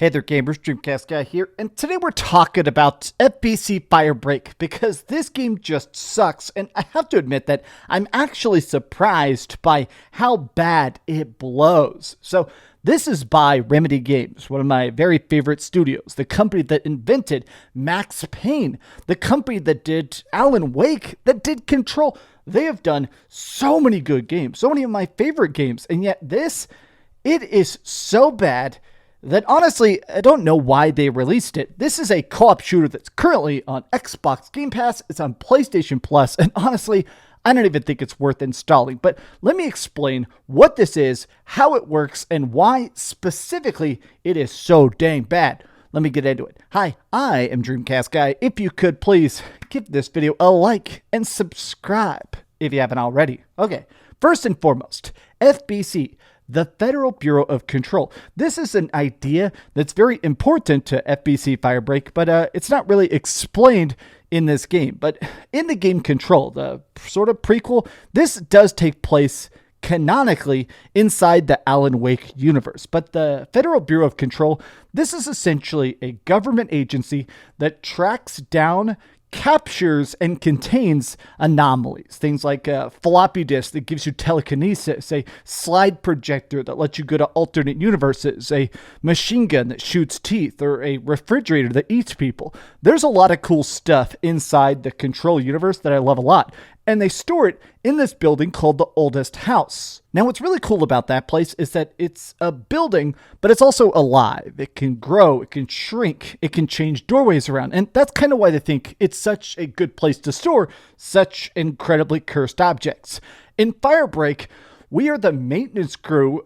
Hey there gamers, DreamcastGuy here, and today we're talking about FBC Firebreak because this game just sucks, and I have to admit that I'm actually surprised by how bad it blows. So this is by Remedy Games, one of my very favorite studios, the company that invented Max Payne, the company that did Alan Wake, that did Control. They have done so many good games, so many of my favorite games, and yet it is so bad that honestly, I don't know why they released it. This is a co-op shooter that's currently on Xbox Game Pass, it's on PlayStation Plus, and honestly, I don't even think it's worth installing. But let me explain what this is, how it works, and why specifically it is so dang bad. Let me get into it. Hi, I am DreamcastGuy. If you could please give this video a like and subscribe if you haven't already. Okay, first and foremost, FBC. The Federal Bureau of Control. This is an idea that's very important to FBC Firebreak, but it's not really explained in this game. But in the game Control, the sort of prequel, this does take place canonically inside the Alan Wake universe. But the Federal Bureau of Control, this is essentially a government agency that tracks down, captures, and contains anomalies. Things like a floppy disk that gives you telekinesis, a slide projector that lets you go to alternate universes, a machine gun that shoots teeth, or a refrigerator that eats people. There's a lot of cool stuff inside the Control universe that I love a lot, and they store it in this building called the Oldest House. Now, what's really cool about that place is that it's a building, but it's also alive. It can grow, it can shrink, it can change doorways around, and that's kind of why they think it's such a good place to store such incredibly cursed objects. In Firebreak, we are the maintenance crew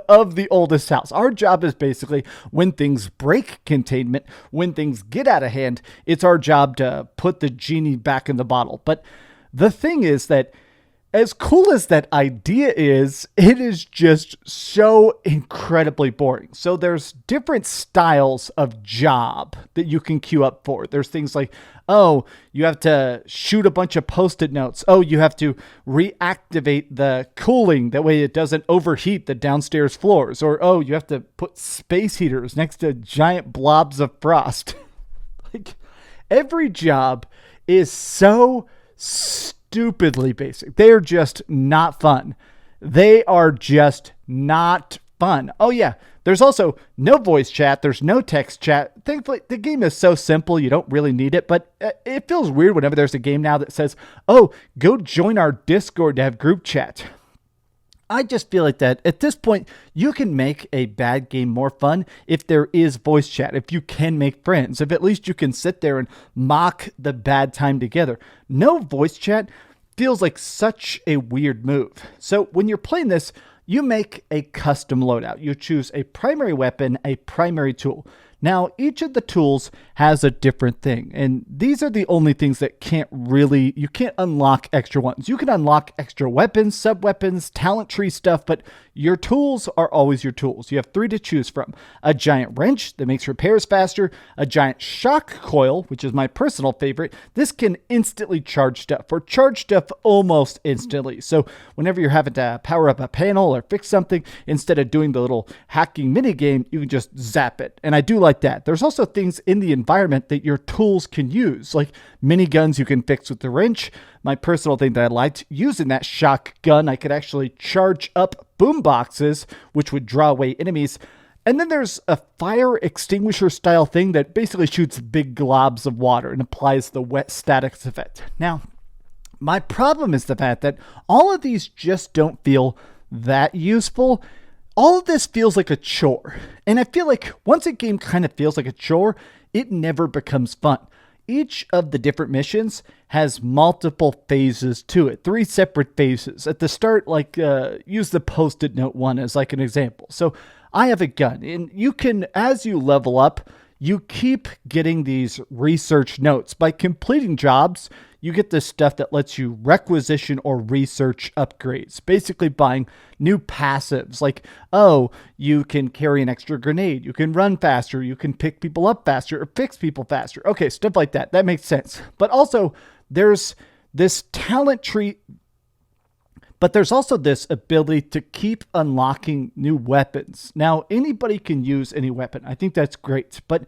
of the Oldest House. Our job is basically when things break containment, when things get out of hand, it's our job to put the genie back in the bottle. But the thing is that as cool as that idea is, it is just so incredibly boring. So there's different styles of job that you can queue up for. There's things like, oh, you have to shoot a bunch of Post-it notes. Oh, you have to reactivate the cooling. That way it doesn't overheat the downstairs floors. Or, oh, you have to put space heaters next to giant blobs of frost. Like, every job is so stupidly basic. They are just not fun. They are just not fun. Oh yeah, there's also no voice chat. There's no text chat. Thankfully, the game is so simple, you don't really need it, but it feels weird whenever there's a game now that says, oh, go join our Discord to have group chat. I just feel like that at this point, you can make a bad game more fun if there is voice chat, if you can make friends, if at least you can sit there and mock the bad time together. No voice chat feels like such a weird move. So when you're playing this, you make a custom loadout. You choose a primary weapon, a primary tool. Now, each of the tools has a different thing, and these are the only things that you can't unlock extra ones. You can unlock extra weapons, sub-weapons, talent tree stuff, but your tools are always your tools. You have 3 to choose from. A giant wrench that makes repairs faster, a giant shock coil, which is my personal favorite. This can instantly charge stuff, or charge stuff almost instantly. So whenever you're having to power up a panel or fix something, instead of doing the little hacking mini game, you can just zap it. And I do like that. There's also things in the environment that your tools can use, like miniguns you can fix with the wrench. My personal thing that I liked, using that shock gun, I could actually charge up boom boxes, which would draw away enemies. And then there's a fire extinguisher style thing that basically shoots big globs of water and applies the wet statics effect. Now, my problem is the fact that all of these just don't feel that useful. All of this feels like a chore, and I feel like once a game kind of feels like a chore, it never becomes fun. Each of the different missions has multiple phases to it, 3 separate phases. At the start, like use the Post-it note one as like an example. So I have a gun, and you can, as you level up, you keep getting these research notes. By completing jobs, you get this stuff that lets you requisition or research upgrades. Basically buying new passives like, oh, you can carry an extra grenade, you can run faster, you can pick people up faster or fix people faster. Okay, stuff like that. That makes sense. But also there's this talent tree But there's also this ability to keep unlocking new weapons. Now, anybody can use any weapon. I think that's great. But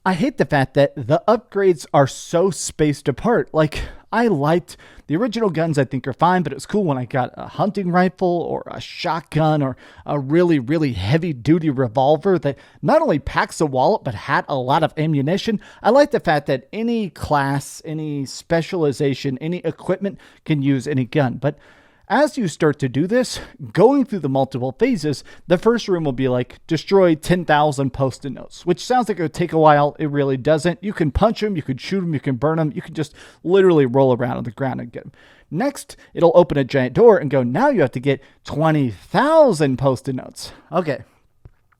I hate the fact that the upgrades are so spaced apart. Like, I liked the original guns, I think are fine, but it was cool when I got a hunting rifle or a shotgun or a really, really heavy duty revolver that not only packs a wallet, but had a lot of ammunition. I like the fact that any class, any specialization, any equipment can use any gun. But as you start to do this, going through the multiple phases, the first room will be like, destroy 10,000 post-it notes, which sounds like it would take a while. It really doesn't. You can punch them, you can shoot them, you can burn them, you can just literally roll around on the ground and get them. Next, it'll open a giant door and go, now you have to get 20,000 post-it notes. Okay.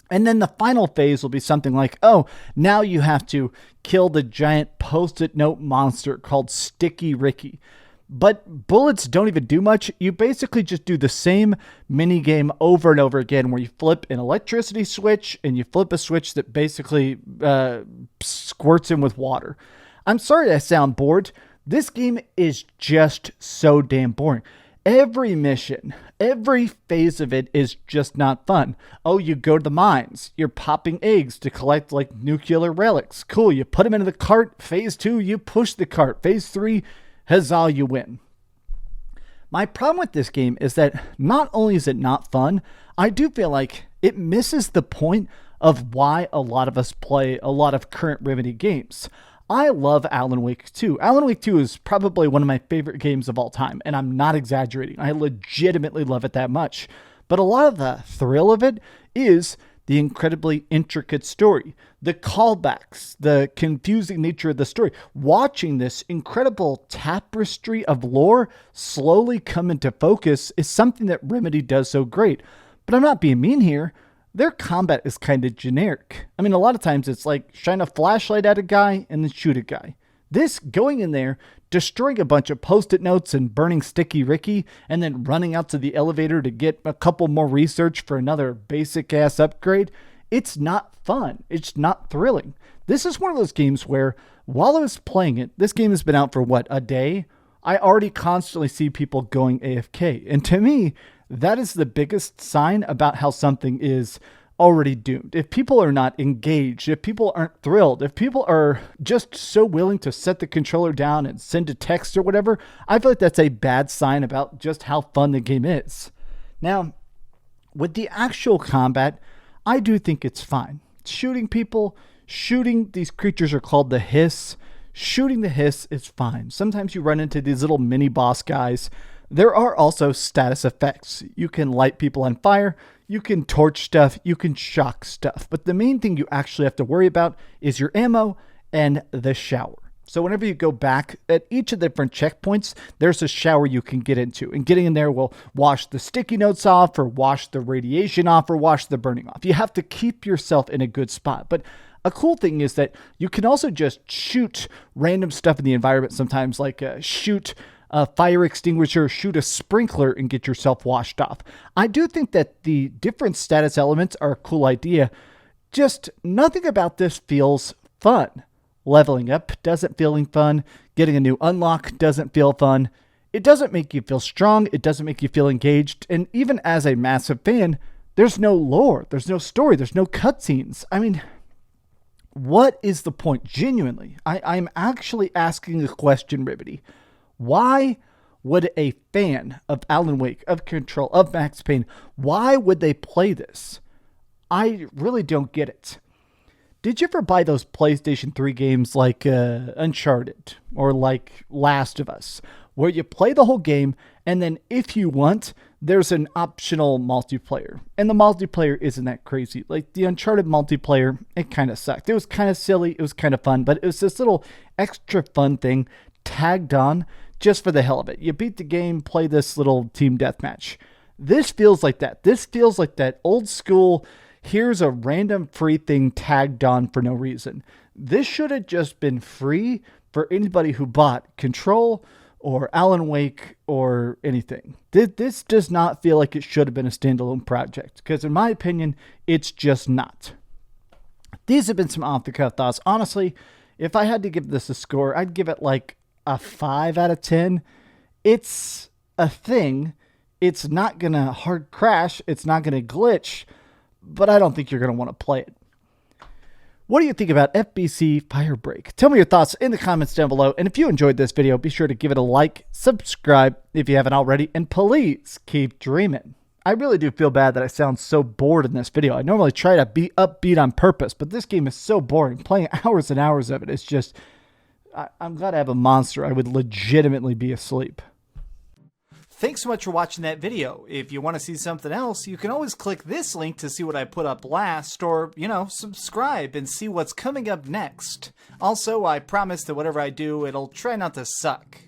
And then the final phase will be something like, oh, now you have to kill the giant post-it note monster called Sticky Ricky. But bullets don't even do much. You basically just do the same mini game over and over again where you flip an electricity switch and you flip a switch that basically squirts in with water. I'm sorry I sound bored. This game is just so damn boring. Every mission, every phase of it is just not fun. Oh, you go to the mines. You're popping eggs to collect like nuclear relics. Cool, you put them into the cart. Phase 2, you push the cart. Phase 3, huzzah, you win. My problem with this game is that not only is it not fun, I do feel like it misses the point of why a lot of us play a lot of current Remedy games. I love Alan Wake 2. Alan Wake 2 is probably one of my favorite games of all time, and I'm not exaggerating. I legitimately love it that much. But a lot of the thrill of it is the incredibly intricate story, the callbacks, the confusing nature of the story. Watching this incredible tapestry of lore slowly come into focus is something that Remedy does so great. But I'm not being mean here. Their combat is kind of generic. I mean, a lot of times it's like shine a flashlight at a guy and then shoot a guy. This, going in there, destroying a bunch of post-it notes and burning Sticky Ricky, and then running out to the elevator to get a couple more research for another basic-ass upgrade, it's not fun. It's not thrilling. This is one of those games where, while I was playing it, this game has been out for, what, a day? I already constantly see people going AFK. And to me, that is the biggest sign about how something is already doomed. If people are not engaged, if people aren't thrilled, if people are just so willing to set the controller down and send a text or whatever, I feel like that's a bad sign about just how fun the game is. Now, with the actual combat, I do think it's fine. Shooting people, shooting these creatures are called the Hiss. Shooting the Hiss is fine. Sometimes you run into these little mini boss guys. There are also status effects. You can light people on fire, you can torch stuff, you can shock stuff. But the main thing you actually have to worry about is your ammo and the shower. So whenever you go back at each of the different checkpoints, there's a shower you can get into. And getting in there will wash the sticky notes off, or wash the radiation off, or wash the burning off. You have to keep yourself in a good spot. But a cool thing is that you can also just shoot random stuff in the environment sometimes, like shoot a fire extinguisher, shoot a sprinkler, and get yourself washed off. I do think that the different status elements are a cool idea. Just nothing about this feels fun. Leveling up doesn't feel fun. Getting a new unlock doesn't feel fun. It doesn't make you feel strong. It doesn't make you feel engaged. And even as a massive fan, there's no lore. There's no story. There's no cutscenes. I mean, what is the point? Genuinely, I'm actually asking a question, Remedy. Why would a fan of Alan Wake, of Control, of Max Payne, why would they play this? I really don't get it. Did you ever buy those PlayStation 3 games like Uncharted or like Last of Us, where you play the whole game and then if you want, there's an optional multiplayer. And the multiplayer isn't that crazy. Like the Uncharted multiplayer, it kind of sucked. It was kind of silly. It was kind of fun, but it was this little extra fun thing tagged on just for the hell of it. You beat the game, play this little team deathmatch. This feels like that. This feels like that old school, here's a random free thing tagged on for no reason. This should have just been free for anybody who bought Control or Alan Wake or anything. This does not feel like it should have been a standalone project, because in my opinion, it's just not. These have been some off-the-cuff thoughts. Honestly, if I had to give this a score, I'd give it like a 5 out of 10. It's a thing. It's not going to hard crash. It's not going to glitch, but I don't think you're going to want to play it. What do you think about FBC Firebreak? Tell me your thoughts in the comments down below. And if you enjoyed this video, be sure to give it a like, subscribe if you haven't already, and please keep dreaming. I really do feel bad that I sound so bored in this video. I normally try to be upbeat on purpose, but this game is so boring. Playing hours and hours of it is just... I'm glad I have a monster. I would legitimately be asleep. Thanks so much for watching that video. If you want to see something else, you can always click this link to see what I put up last, or, subscribe and see what's coming up next. Also, I promise that whatever I do, it'll try not to suck.